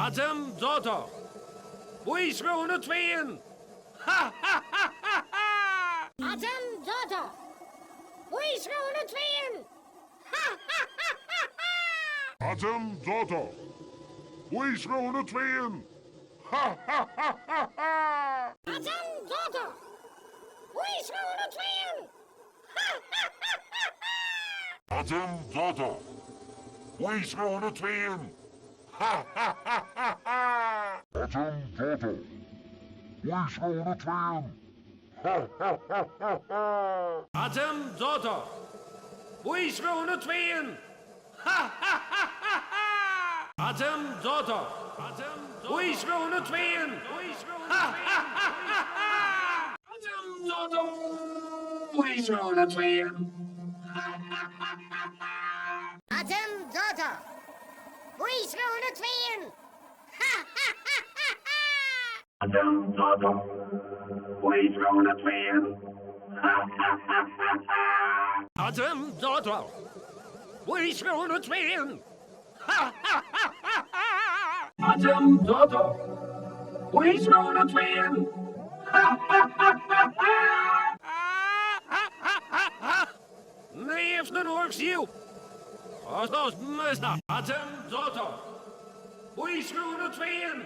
Adım Dodo. Bu ismi unutmayın. Adım Dodo. Bu ismi unutmayın. Adım Dodo. Bu ismi unutmayın. Adım Dodo. Bu ismi unutmayın. Adım Dodo. Bu ismi unutmayın. Adım Dodo. Bu ismi unutmayın. Adım Dodo. Bu ismi unutmayın. Adım Dodo. Bu ismi unutmayın. Adım Dodo. Bu ismi unutmayın. Adım Dodo. Bu ismi unutmayın. Adım Dodo. Bu ismi unutmayın. Adım Dodo. Bu ismi unutmayın. Adım Dodo. Bu ismi unutmayın. Nee, if the works you. Those must. Adım Dodo. Bu ismi unutmayın.